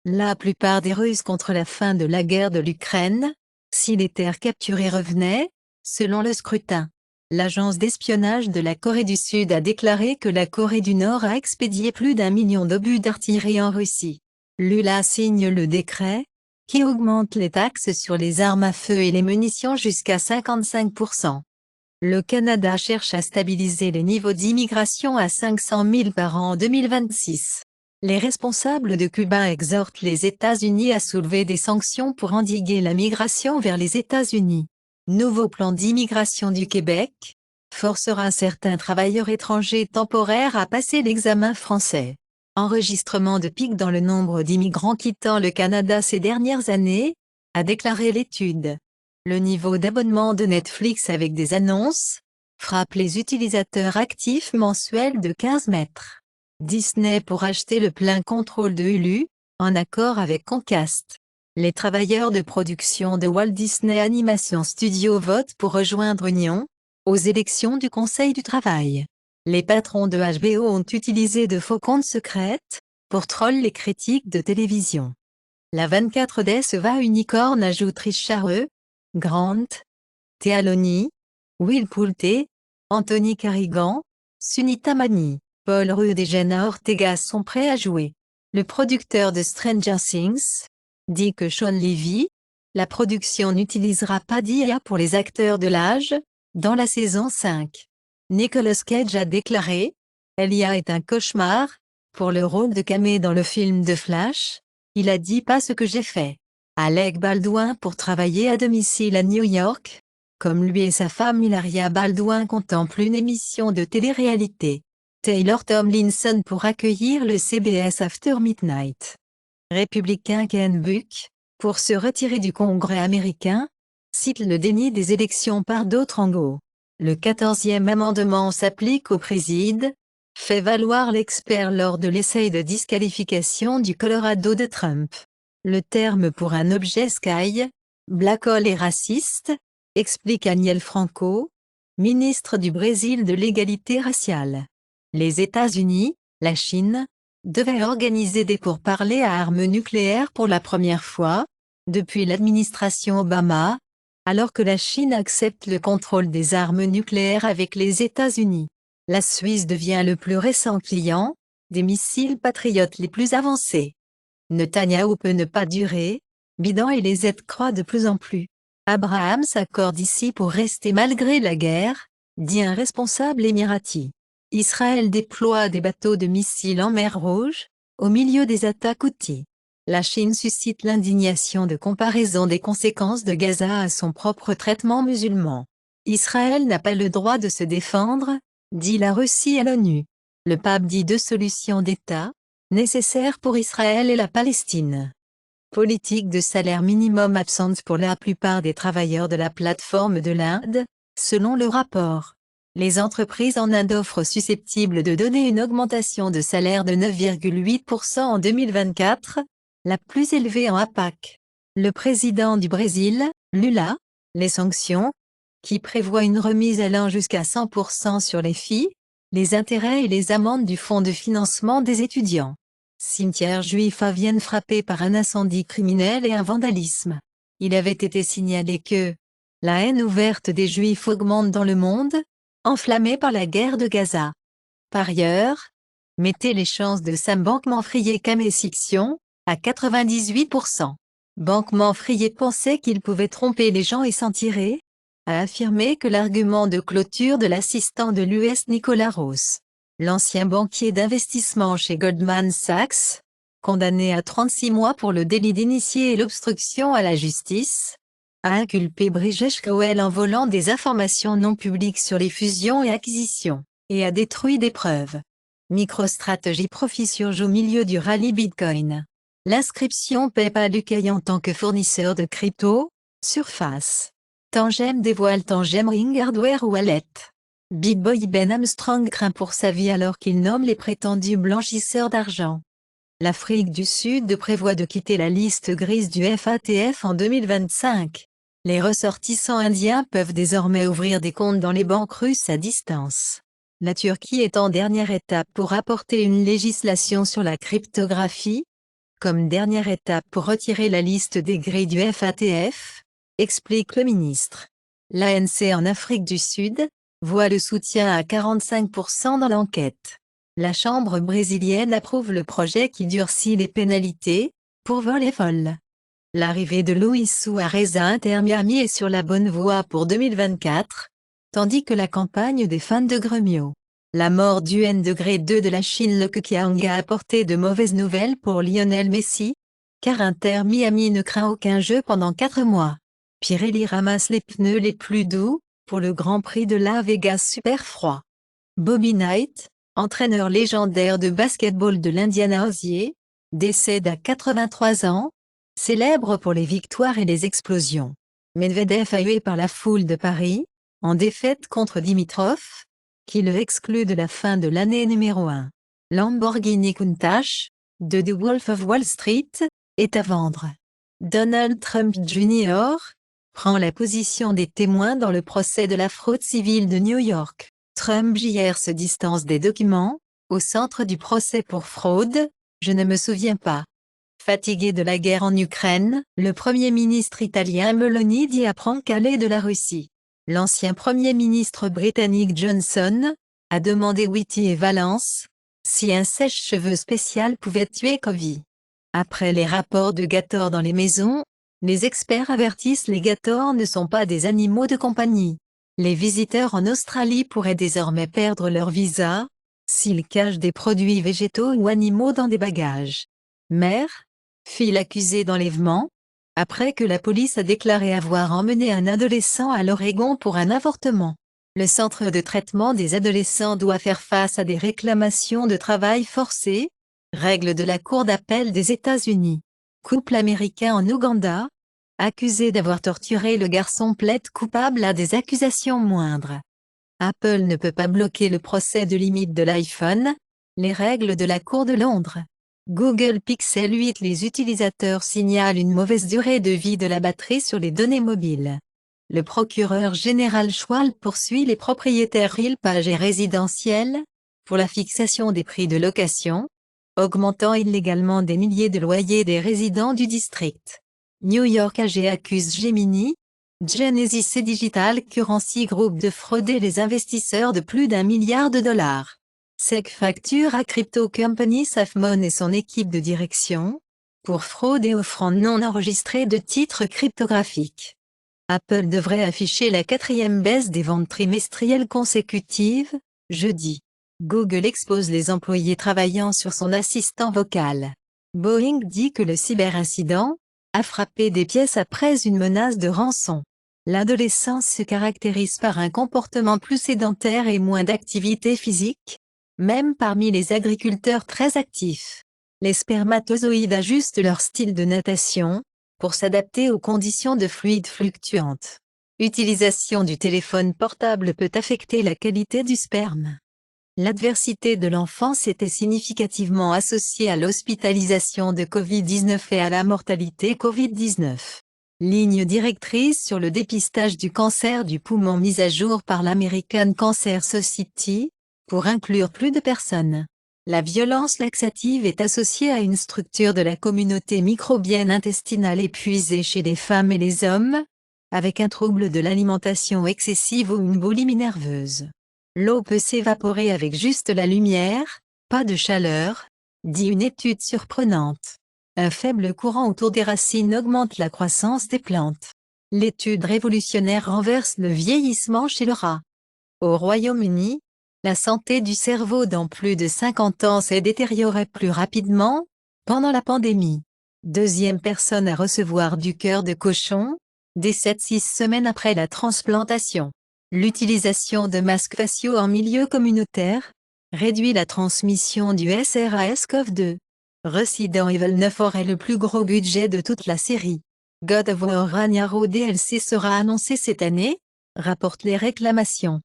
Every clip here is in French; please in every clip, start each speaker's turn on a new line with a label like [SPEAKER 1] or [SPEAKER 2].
[SPEAKER 1] La plupart des Russes contre la fin de la guerre de l'Ukraine, si les terres capturées revenaient, selon le scrutin. L'agence d'espionnage de la Corée du Sud a déclaré que la Corée du Nord a expédié plus d'1 million d'obus d'artillerie en Russie. Lula signe le décret, qui augmente les taxes sur les armes à feu et les munitions jusqu'à 55%. Le Canada cherche à stabiliser les niveaux d'immigration à 500 000 par an en 2026. Les responsables de Cuba exhortent les États-Unis à soulever des sanctions pour endiguer la migration vers les États-Unis. Nouveau plan d'immigration du Québec forcera certains travailleurs étrangers temporaires à passer l'examen français. Enregistrement de pic dans le nombre d'immigrants quittant le Canada ces dernières années, a déclaré l'étude. Le niveau d'abonnement de Netflix avec des annonces frappe les utilisateurs actifs mensuels de 15 mètres. Disney pour acheter le plein contrôle de Hulu, en accord avec Comcast. Les travailleurs de production de Walt Disney Animation Studios votent pour rejoindre Union aux élections du Conseil du travail. Les patrons de HBO ont utilisé de faux comptes secrètes pour troll les critiques de télévision. La 24D se va unicorne ajoute Richard E. Grant, Tealoni, Will Pulte, Anthony Carrigan, Sunita Mani, Paul Rudd et Jenna Ortega sont prêts à jouer. Le producteur de Stranger Things dit que Sean Levy, la production n'utilisera pas d'IA pour les acteurs de l'âge, dans la saison 5. Nicolas Cage a déclaré « L'IA est un cauchemar », pour le rôle de Camé dans le film de Flash, il a dit « pas ce que j'ai fait ». Alec Baldwin pour travailler à domicile à New York. Comme lui et sa femme Hilaria Baldwin contemplent une émission de télé-réalité. Taylor Tomlinson pour accueillir le CBS After Midnight. Républicain Ken Buck, pour se retirer du Congrès américain, cite le déni des élections par d'autres angles. Le 14e amendement s'applique au préside, fait valoir l'expert lors de l'essai de disqualification du Colorado de Trump. Le terme pour un objet Sky, black hole est raciste, explique Aniel Franco, ministre du Brésil de l'égalité raciale. Les États-Unis, la Chine, devaient organiser des pourparlers à armes nucléaires pour la première fois, depuis l'administration Obama, alors que la Chine accepte le contrôle des armes nucléaires avec les États-Unis. La Suisse devient le plus récent client des missiles patriotes les plus avancés. Netanyahou peut ne pas durer, Biden et les aides croient de plus en plus. Abraham s'accorde ici pour rester malgré la guerre, dit un responsable émirati. Israël déploie des bateaux de missiles en mer Rouge, au milieu des attaques Houthis. La Chine suscite l'indignation de comparaison des conséquences de Gaza à son propre traitement musulman. Israël n'a pas le droit de se défendre, dit la Russie à l'ONU. Le pape dit 2 solutions d'État, nécessaires pour Israël et la Palestine. Politique de salaire minimum absente pour la plupart des travailleurs de la plateforme de l'Inde, selon le rapport. Les entreprises en Inde offrent susceptibles de donner une augmentation de salaire de 9,8% en 2024, la plus élevée en APAC. Le président du Brésil, Lula, les sanctions, qui prévoient une remise allant jusqu'à 100% sur les filles, les intérêts et les amendes du fonds de financement des étudiants. Cimetière juif à Vienne frappé par un incendie criminel et un vandalisme. Il avait été signalé que la haine ouverte des juifs augmente dans le monde, enflammé par la guerre de Gaza. Par ailleurs, mettez les chances de Sam Bankman-Fried Fiction à 98%. Bankman-Fried pensait qu'il pouvait tromper les gens et s'en tirer, a affirmé que l'argument de clôture de l'assistant de l'US Nicolas Ross, l'ancien banquier d'investissement chez Goldman Sachs, condamné à 36 mois pour le délit d'initié et l'obstruction à la justice, a inculpé Brijesh Goel en volant des informations non publiques sur les fusions et acquisitions, et a détruit des preuves. MicroStrategy profite surge au milieu du rallye Bitcoin. L'inscription PayPal UK en tant que fournisseur de crypto, Surface. Tangem dévoile Tangem Ring Hardware Wallet. Big Boy Ben Armstrong craint pour sa vie alors qu'il nomme les prétendus blanchisseurs d'argent. L'Afrique du Sud prévoit de quitter la liste grise du FATF en 2025. Les ressortissants indiens peuvent désormais ouvrir des comptes dans les banques russes à distance. La Turquie est en dernière étape pour apporter une législation sur la cryptographie, comme dernière étape pour retirer la liste des grilles du FATF, explique le ministre. L'ANC en Afrique du Sud voit le soutien à 45% dans l'enquête. La Chambre brésilienne approuve le projet qui durcit les pénalités pour vol et vol. L'arrivée de Luis Suarez à Inter Miami est sur la bonne voie pour 2024, tandis que la campagne des fans de Gremio. La mort du N-2 de la Chine Le Keqiang a apporté de mauvaises nouvelles pour Lionel Messi, car Inter Miami ne craint aucun jeu pendant 4 mois. Pirelli ramasse les pneus les plus doux, pour le Grand Prix de Las Vegas super froid. Bobby Knight, entraîneur légendaire de basketball de l'Indiana Hoosiers, décède à 83 ans, célèbre pour les victoires et les explosions. Medvedev a hué par la foule de Paris, en défaite contre Dimitrov, qui le exclut de la fin de l'année numéro 1. Lamborghini Countach, de The Wolf of Wall Street, est à vendre. Donald Trump Jr. prend la position des témoins dans le procès de la fraude civile de New York. Trump Jr. se distance des documents, au centre du procès pour fraude, je ne me souviens pas. Fatigué de la guerre en Ukraine, le Premier ministre italien Meloni dit apprend qu'aller de la Russie. L'ancien Premier ministre britannique Johnson a demandé Whitty et Valence si un sèche-cheveux spécial pouvait tuer Covid. Après les rapports de Gator dans les maisons, les experts avertissent les Gators ne sont pas des animaux de compagnie. Les visiteurs en Australie pourraient désormais perdre leur visa s'ils cachent des produits végétaux ou animaux dans des bagages. Mère, fille accusée d'enlèvement, après que la police a déclaré avoir emmené un adolescent à l'Oregon pour un avortement. Le centre de traitement des adolescents doit faire face à des réclamations de travail forcé, règle de la Cour d'appel des États-Unis. Couple américain en Ouganda, accusé d'avoir torturé le garçon plaide coupable à des accusations moindres. Apple ne peut pas bloquer le procès de limite de l'iPhone, les règles de la Cour de Londres. Google Pixel 8 Les utilisateurs signalent une mauvaise durée de vie de la batterie sur les données mobiles. Le procureur général Schwal poursuit les propriétaires Real Page et résidentiels pour la fixation des prix de location, augmentant illégalement des milliers de loyers des résidents du district. New York AG accuse Gemini, Genesis et Digital Currency Group de frauder les investisseurs de plus d'1 milliard de dollars. SEC facture à Crypto Company Safmon et son équipe de direction pour fraude et offrande non enregistrée de titres cryptographiques. Apple devrait afficher la 4e baisse des ventes trimestrielles consécutives, jeudi. Google expose les employés travaillant sur son assistant vocal. Boeing dit que le cyberincident a frappé des pièces après une menace de rançon. L'adolescence se caractérise par un comportement plus sédentaire et moins d'activité physique, même parmi les agriculteurs très actifs. Les spermatozoïdes ajustent leur style de natation pour s'adapter aux conditions de fluide fluctuantes. Utilisation du téléphone portable peut affecter la qualité du sperme. L'adversité de l'enfance était significativement associée à l'hospitalisation de Covid-19 et à la mortalité Covid-19. Ligne directrice sur le dépistage du cancer du poumon mise à jour par l'American Cancer Society, pour inclure plus de personnes. La violence laxative est associée à une structure de la communauté microbienne intestinale épuisée chez les femmes et les hommes, avec un trouble de l'alimentation excessive ou une boulimie nerveuse. L'eau peut s'évaporer avec juste la lumière, pas de chaleur, dit une étude surprenante. Un faible courant autour des racines augmente la croissance des plantes. L'étude révolutionnaire renverse le vieillissement chez le rat. Au Royaume-Uni, la santé du cerveau dans plus de 50 ans s'est détériorée plus rapidement, pendant la pandémie. Deuxième personne à recevoir du cœur de cochon, décède 6 semaines après la transplantation. L'utilisation de masques faciaux en milieu communautaire réduit la transmission du SRAS-CoV-2. Resident Evil 9 aurait le plus gros budget de toute la série. God of War Ragnarok DLC sera annoncé cette année, rapportent les réclamations.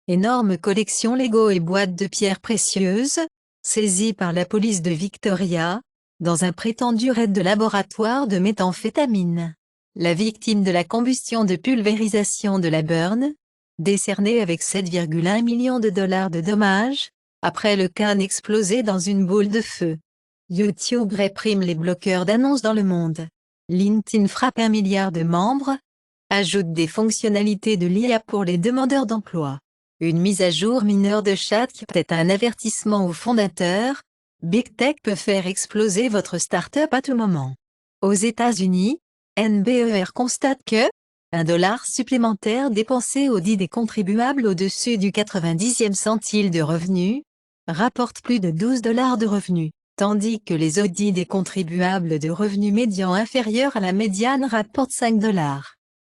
[SPEAKER 1] Énorme collection Lego et boîtes de pierres précieuses, saisies par la police de Victoria, dans un prétendu raid de laboratoire de méthamphétamine. La victime de la combustion de pulvérisation de la Burn, décernée avec 7,1 millions de dollars de dommages, après le can explosé dans une boule de feu. YouTube réprime les bloqueurs d'annonces dans le monde. LinkedIn frappe 1 milliard de membres. Ajoute des fonctionnalités de l'IA pour les demandeurs d'emploi. Une mise à jour mineure de ChatGPT, un avertissement aux fondateurs. Big Tech peut faire exploser votre startup à tout moment. Aux États-Unis, NBER constate que $1 supplémentaire dépensé au dit des contribuables au-dessus du 90e centile de revenu rapporte plus de $12 de revenus, tandis que les audits des contribuables de revenus médians inférieurs à la médiane rapportent $5.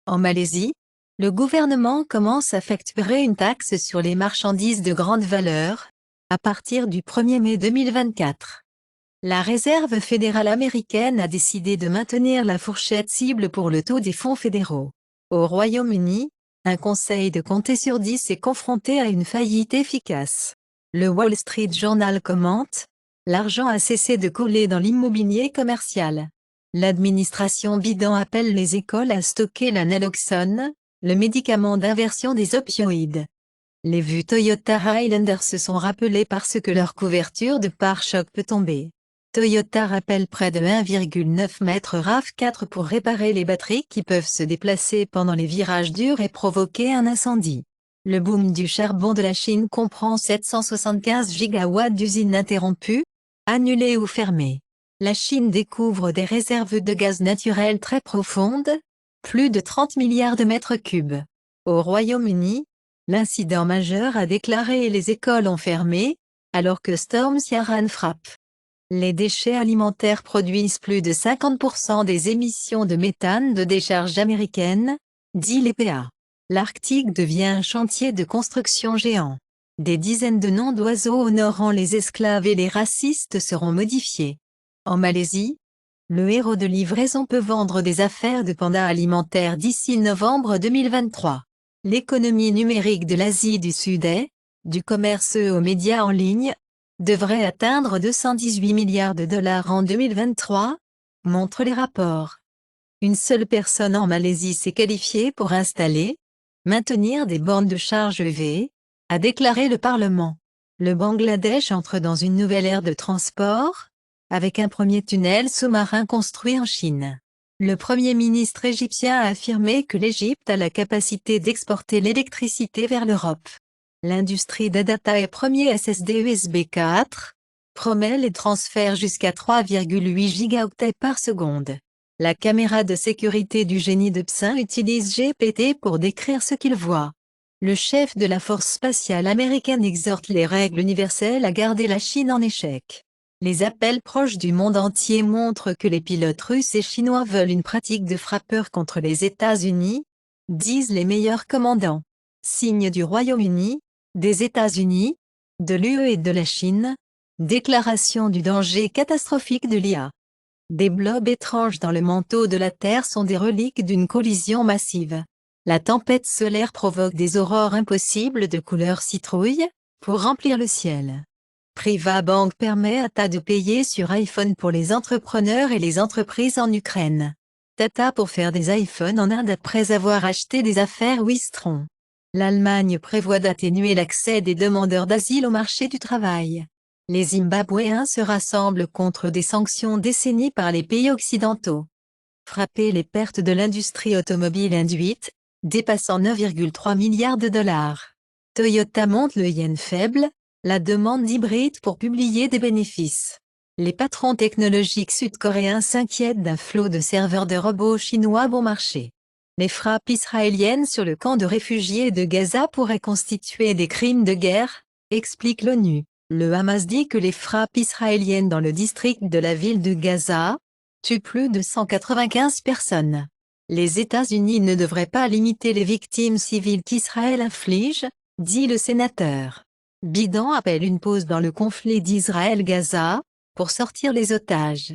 [SPEAKER 1] En Malaisie, le gouvernement commence à facturer une taxe sur les marchandises de grande valeur, à partir du 1er mai 2024. La Réserve fédérale américaine a décidé de maintenir la fourchette cible pour le taux des fonds fédéraux. Au Royaume-Uni, un conseil de compter sur 10 est confronté à une faillite efficace. Le Wall Street Journal commente « L'argent a cessé de couler dans l'immobilier commercial ». L'administration Biden appelle les écoles à stocker la naloxone, le médicament d'inversion des opioïdes. Les vues Toyota Highlander se sont rappelées parce que leur couverture de pare-choc peut tomber. Toyota rappelle près de 1,9 m RAV4 pour réparer les batteries qui peuvent se déplacer pendant les virages durs et provoquer un incendie. Le boom du charbon de la Chine comprend 775 gigawatts d'usines interrompues, annulées ou fermées. La Chine découvre des réserves de gaz naturel très profondes, plus de 30 milliards de mètres cubes. Au Royaume-Uni, l'incident majeur a déclaré et les écoles ont fermé, alors que Storm Ciarán frappe. Les déchets alimentaires produisent plus de 50% des émissions de méthane de décharges américaines, dit l'EPA. L'Arctique devient un chantier de construction géant. Des dizaines de noms d'oiseaux honorant les esclaves et les racistes seront modifiés. En Malaisie, le héros de livraison peut vendre des affaires de pandas alimentaires d'ici novembre 2023. L'économie numérique de l'Asie du Sud-Est, du commerce aux médias en ligne, devrait atteindre 218 milliards de dollars en 2023, montrent les rapports. Une seule personne en Malaisie s'est qualifiée pour installer, maintenir des bornes de charge EV, a déclaré le Parlement. Le Bangladesh entre dans une nouvelle ère de transport, avec un premier tunnel sous-marin construit en Chine. Le Premier ministre égyptien a affirmé que l'Égypte a la capacité d'exporter l'électricité vers l'Europe. L'industrie de data et premier SSD USB 4 promet les transferts jusqu'à 3,8 gigaoctets par seconde. La caméra de sécurité du génie de Psin utilise GPT pour décrire ce qu'il voit. Le chef de la force spatiale américaine exhorte les règles universelles à garder la Chine en échec. Les appels proches du monde entier montrent que les pilotes russes et chinois veulent une pratique de frappeur contre les États-Unis, disent les meilleurs commandants. Signe du Royaume-Uni, des États-Unis, de l'UE et de la Chine, déclaration du danger catastrophique de l'IA. Des blobs étranges dans le manteau de la Terre sont des reliques d'une collision massive. La tempête solaire provoque des aurores impossibles de couleur citrouille, pour remplir le ciel. Privabank permet à Tata de payer sur iPhone pour les entrepreneurs et les entreprises en Ukraine. Tata pour faire des iPhones en Inde après avoir acheté des affaires Wistron. L'Allemagne prévoit d'atténuer l'accès des demandeurs d'asile au marché du travail. Les Zimbabwéens se rassemblent contre des sanctions décennies par les pays occidentaux. Frapper les pertes de l'industrie automobile induite, dépassant 9,3 milliards de dollars. Toyota monte le yen faible, la demande d'hybride pour publier des bénéfices. Les patrons technologiques sud-coréens s'inquiètent d'un flot de serveurs de robots chinois bon marché. Les frappes israéliennes sur le camp de réfugiés de Gaza pourraient constituer des crimes de guerre, explique l'ONU. Le Hamas dit que les frappes israéliennes dans le district de la ville de Gaza tuent plus de 195 personnes. Les États-Unis ne devraient pas limiter les victimes civiles qu'Israël inflige, dit le sénateur. Biden appelle une pause dans le conflit d'Israël-Gaza, pour sortir les otages.